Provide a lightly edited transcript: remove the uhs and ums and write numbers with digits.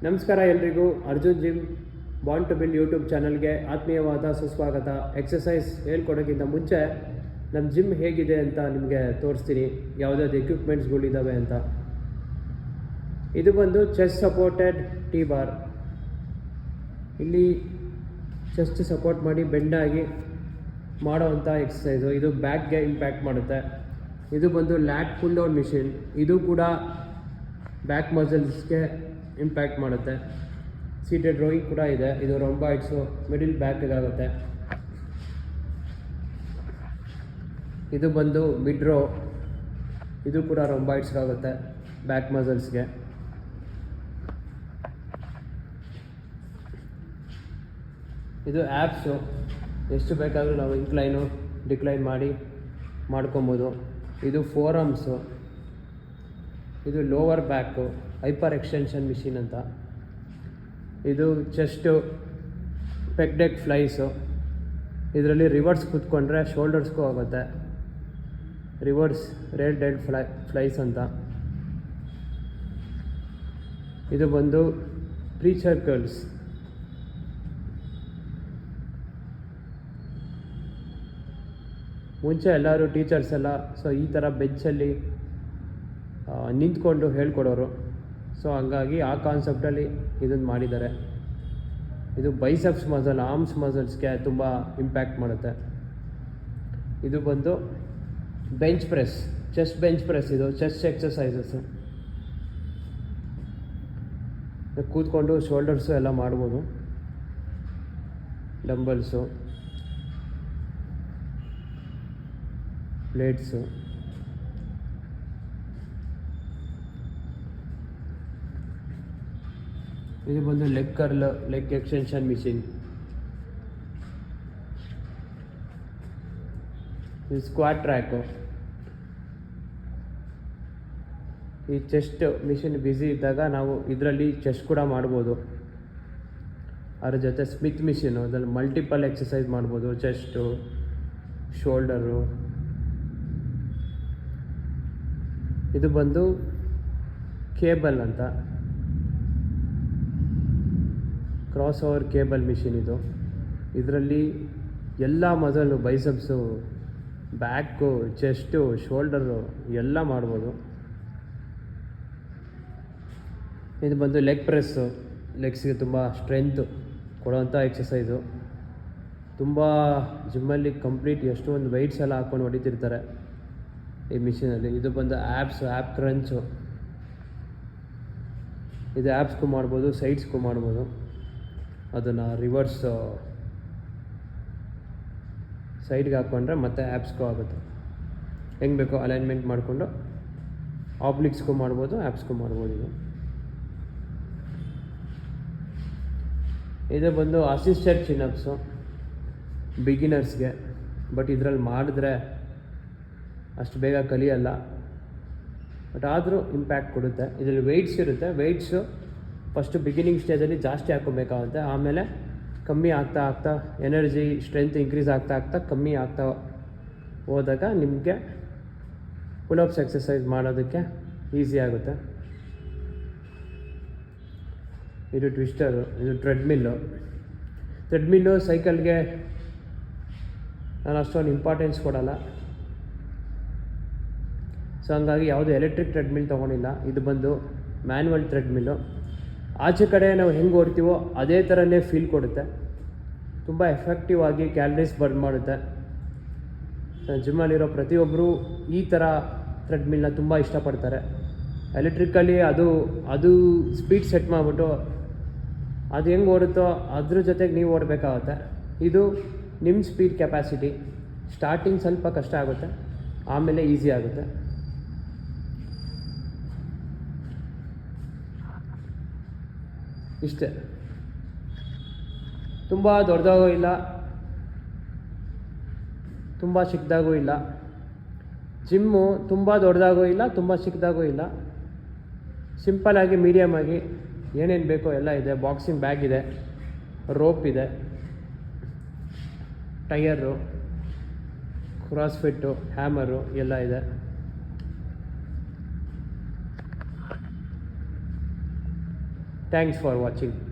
ನಮಸ್ಕಾರ ಎಲ್ರಿಗೂ. ಅರ್ಜುನ್ ಜಿಮ್ ಬಾಂಡ್ ಟು ಬಿಲ್ಡ್ ಯೂಟ್ಯೂಬ್ ಚಾನಲ್ಗೆ ಆತ್ಮೀಯವಾದ ಸುಸ್ವಾಗತ. ಎಕ್ಸಸೈಸ್ ಹೇಳ್ಕೊಡೋಕ್ಕಿಂತ ಮುಂಚೆ ನಮ್ಮ ಜಿಮ್ ಹೇಗಿದೆ ಅಂತ ನಿಮಗೆ ತೋರಿಸ್ತೀನಿ, ಯಾವುದಾದ್ರು ಎಕ್ವಿಪ್ಮೆಂಟ್ಸ್ಗಳಿದ್ದಾವೆ ಅಂತ. ಇದು ಬಂದು ಚೆಸ್ಟ್ ಸಪೋರ್ಟೆಡ್ ಟೀ ಬಾರ್. ಇಲ್ಲಿ ಚೆಸ್ಟ್ ಸಪೋರ್ಟ್ ಮಾಡಿ ಬೆಂಡಾಗಿ ಮಾಡೋವಂಥ ಎಕ್ಸಸೈಸು. ಇದು ಬ್ಯಾಕ್ಗೆ ಇಂಪ್ಯಾಕ್ಟ್ ಮಾಡುತ್ತೆ. ಇದು ಬಂದು ಲ್ಯಾಟ್ ಪುಲ್ ಡೌನ್ ಮಿಷಿನ್. ಇದು ಕೂಡ ಬ್ಯಾಕ್ ಮಸಲ್ಸ್ಗೆ ಇಂಪ್ಯಾಕ್ಟ್ ಮಾಡುತ್ತೆ. ಸೀಟೆಡ್ ರೋಯಿಂಗ್ ಕೂಡ ಇದೆ. ಇದು ರೊಂಬಾಯ್ಡ್ಸು ಮಿಡಿಲ್ ಬ್ಯಾಕ್ಗಾಗುತ್ತೆ. ಇದು ಬಂದು ಮಿಡ್ ರೋ. ಇದು ಕೂಡ ರೊಂಬಾಯ್ಡ್ಸ್ಗಾಗುತ್ತೆ, ಬ್ಯಾಕ್ ಮಸಲ್ಸ್ಗೆ. ಇದು ಆ್ಯಪ್ಸು. ಎಷ್ಟು ಬೇಕಾದರೂ ನಾವು ಇನ್ಕ್ಲೈನು ಡಿಕ್ಲೈನ್ ಮಾಡ್ಕೊಬೋದು. ಇದು ಫೋರ್ ಆರ್ಮ್ಸು. ಇದು lower back hyper extension machine ಅಂತ. ಇದು ಚೆಸ್ಟು ಪೆಕ್ ಡೆಕ್ ಫ್ಲೈಸು. ಇದರಲ್ಲಿ ರಿವರ್ಸ್ ಕೂತ್ಕೊಂಡ್ರೆ ಶೋಲ್ಡರ್ಸ್ಗೂ ಆಗುತ್ತೆ. ರಿವರ್ಸ್ ರೇರ್ ಡೆಡ್ ಫ್ಲೈಸ್ ಅಂತ. ಇದು ಬಂದು ಪ್ರೀಚರ್ ಕರ್ಲ್ಸ್. ಮುಂಚೆ ಎಲ್ಲರೂ ಟೀಚರ್ಸ್ ಎಲ್ಲ ಈ ಥರ ಬೆಂಚಲ್ಲಿ ನಿಂತ್ಕೊಂಡು ಹೇಳ್ಕೊಡೋರು. ಹಂಗಾಗಿ ಆ ಕಾನ್ಸೆಪ್ಟಲ್ಲಿ ಇದನ್ನು ಮಾಡಿದ್ದಾರೆ. ಇದು ಬೈಸೆಪ್ಸ್ ಮಸಲ್, ಆರ್ಮ್ಸ್ ಮಸಲ್ಸ್ಗೆ ತುಂಬ ಇಂಪ್ಯಾಕ್ಟ್ ಮಾಡುತ್ತೆ. ಇದು ಬಂದು bench press, chest bench press. ಇದು ಚೆಸ್ಟ್ ಎಕ್ಸಸೈಸಸ್ಸು. ಕೂತ್ಕೊಂಡು ಶೋಲ್ಡರ್ಸು ಎಲ್ಲ ಮಾಡ್ಬೋದು. Dumbbells, plates. ಇದು ಬಂದು leg curl, leg extension machine. ಇದು ಸ್ಕ್ವಾಟ್ ಟ್ರ್ಯಾಕು. ಈ ಚೆಸ್ಟ್ ಮಿಷಿನ್ ಬ್ಯುಸಿ ಇದ್ದಾಗ ನಾವು ಇದರಲ್ಲಿ ಚೆಸ್ಟ್ ಕೂಡ ಮಾಡ್ಬೋದು. ಅದ್ರ ಜೊತೆ ಸ್ಮಿತ್ ಮಿಷಿನು, ಅದರಲ್ಲಿ ಮಲ್ಟಿಪಲ್ ಎಕ್ಸಸೈಸ್ ಮಾಡ್ಬೋದು. Chest, shoulder. ಇದು ಬಂದು ಕೇಬಲ್ ಅಂತ, ಕ್ರಾಸ್ ಓವರ್ ಕೇಬಲ್ ಮಿಷಿನ್. ಇದರಲ್ಲಿ ಎಲ್ಲ ಮಸಲು, ಬೈಸೆಪ್ಸು, ಬ್ಯಾಕು, ಚೆಸ್ಟು, ಶೋಲ್ಡರು ಎಲ್ಲ ಮಾಡ್ಬೋದು. ಇದು ಬಂದು ಲೆಗ್ ಪ್ರೆಸ್ಸು. ಲೆಗ್ಸ್ಗೆ ತುಂಬ ಸ್ಟ್ರೆಂತ್ ಕೊಡೋವಂಥ ಎಕ್ಸಸೈಸು. ತುಂಬ ಜಿಮ್ಮಲ್ಲಿ ಕಂಪ್ಲೀಟ್ ಎಷ್ಟೊಂದು ವೆಯ್ಟ್ಸ್ ಎಲ್ಲ ಹಾಕ್ಕೊಂಡು ಹೊಡಿತಿರ್ತಾರೆ ಈ ಮಿಷಿನಲ್ಲಿ. ಇದು ಬಂದು ಆ್ಯಪ್ಸು, ಆ್ಯಪ್ ಕ್ರಂಚು. ಇದು ಆ್ಯಪ್ಸ್ಗೂ ಮಾಡ್ಬೋದು, ಸೈಡ್ಸ್ಗೂ ಮಾಡ್ಬೋದು. ಅದನ್ನು ರಿವರ್ಸ್ ಸೈಡ್ಗೆ ಹಾಕ್ಕೊಂಡ್ರೆ ಮತ್ತೆ ಆ್ಯಪ್ಸ್ಗೂ ಆಗುತ್ತೆ. ಹೆಂಗೆ ಬೇಕೋ ಅಲೈನ್ಮೆಂಟ್ ಮಾಡಿಕೊಂಡು ಆಬ್ಲಿಕ್ಸ್ಗೂ ಮಾಡ್ಬೋದು, ಆ್ಯಪ್ಸ್ಗೂ ಮಾಡ್ಬೋದು. ಇದು ಬಂದು ಅಸಿಸ್ಟೆಡ್ ಚಿನ್ನಪ್ಸು ಬಿಗಿನರ್ಸ್ಗೆ. ಬಟ್ ಇದರಲ್ಲಿ ಮಾಡಿದ್ರೆ ಅಷ್ಟು ಬೇಗ ಕಲಿಯಲ್ಲ, ಬಟ್ ಆದರೂ ಇಂಪ್ಯಾಕ್ಟ್ ಕೊಡುತ್ತೆ. ಇದರಲ್ಲಿ ವೆಯ್ಟ್ಸ್ ಇರುತ್ತೆ. ವೆಯ್ಟ್ಸು ಫಸ್ಟು ಬಿಗಿನಿಂಗ್ ಸ್ಟೇಜಲ್ಲಿ ಜಾಸ್ತಿ ಹಾಕ್ಕೋಬೇಕಾಗುತ್ತೆ. ಆಮೇಲೆ ಕಮ್ಮಿ ಆಗ್ತಾ ಆಗ್ತಾ ಎನರ್ಜಿ ಸ್ಟ್ರೆಂತ್ ಇನ್ಕ್ರೀಸ್ ಆಗ್ತಾ ಆಗ್ತಾ ಕಮ್ಮಿ ಆಗ್ತಾ ಹೋದಾಗ ನಿಮಗೆ ಪುಲಪ್ಸ್ ಎಕ್ಸಸೈಸ್ ಮಾಡೋದಕ್ಕೆ ಈಸಿ ಆಗುತ್ತೆ. ಇದು ಟ್ವಿಸ್ಟರು. ಇದು ಟ್ರೆಡ್ಮಿಲ್ಲು. ಟ್ರೆಡ್ಮಿಲ್ಲು ಸೈಕಲ್ಗೆ ನಾನು ಅಷ್ಟೊಂದು ಇಂಪಾರ್ಟೆನ್ಸ್ ಕೊಡೋಲ್ಲ. ಹಂಗಾಗಿ ಯಾವುದೇ ಎಲೆಕ್ಟ್ರಿಕ್ ಟ್ರೆಡ್ಮಿಲ್ ತೊಗೊಂಡಿಲ್ಲ. ಇದು ಬಂದು ಮ್ಯಾನ್ಯುವಲ್ ಟ್ರೆಡ್ಮಿಲ್ಲು. ಆಚೆ ಕಡೆ ನಾವು ಹೆಂಗೆ ಓಡ್ತೀವೋ ಅದೇ ಥರನೇ ಫೀಲ್ ಕೊಡುತ್ತೆ. ತುಂಬ ಎಫೆಕ್ಟಿವ್ ಆಗಿ ಕ್ಯಾಲರೀಸ್ ಬರ್ನ್ ಮಾಡುತ್ತೆ. ಜಿಮ್ಮಲ್ಲಿರೋ ಪ್ರತಿಯೊಬ್ಬರು ಈ ಥರ ಟ್ರೆಡ್ಮಿಲ್ನ ತುಂಬ ಇಷ್ಟಪಡ್ತಾರೆ. ಎಲೆಕ್ಟ್ರಿಕಲ್ಲಿ ಅದು ಸ್ಪೀಡ್ ಸೆಟ್ ಮಾಡಿಬಿಟ್ಟು ಅದು ಹೆಂಗೆ ಓಡುತ್ತೋ ಅದ್ರ ಜೊತೆಗೆ ನೀವು ಓಡಬೇಕಾಗುತ್ತೆ. ಇದು ನಿಮ್ಮ ಸ್ಪೀಡ್ ಕೆಪಾಸಿಟಿ. ಸ್ಟಾರ್ಟಿಂಗ್ ಸ್ವಲ್ಪ ಕಷ್ಟ ಆಗುತ್ತೆ, ಆಮೇಲೆ ಈಸಿ ಆಗುತ್ತೆ. ಇಷ್ಟೇ. ತುಂಬ ದೊಡ್ಡದಾಗೂ ಇಲ್ಲ, ತುಂಬ ಚಿಕ್ಕದಾಗೂ ಇಲ್ಲ. ಜಿಮ್ಮು ತುಂಬ ದೊಡ್ಡದಾಗೂ ಇಲ್ಲ, ತುಂಬ ಚಿಕ್ಕದಾಗೂ ಇಲ್ಲ. ಸಿಂಪಲ್ಲಾಗಿ ಮೀಡಿಯಮಾಗಿ ಏನೇನು ಬೇಕೋ ಎಲ್ಲ ಇದೆ. ಬಾಕ್ಸಿಂಗ್ ಬ್ಯಾಗ್ ಇದೆ, ರೋಪ್ ಇದೆ, ಟೈಯರು, ಕ್ರಾಸ್ಫಿಟ್ಟು, ಹ್ಯಾಮರು ಎಲ್ಲ ಇದೆ. Thanks for watching.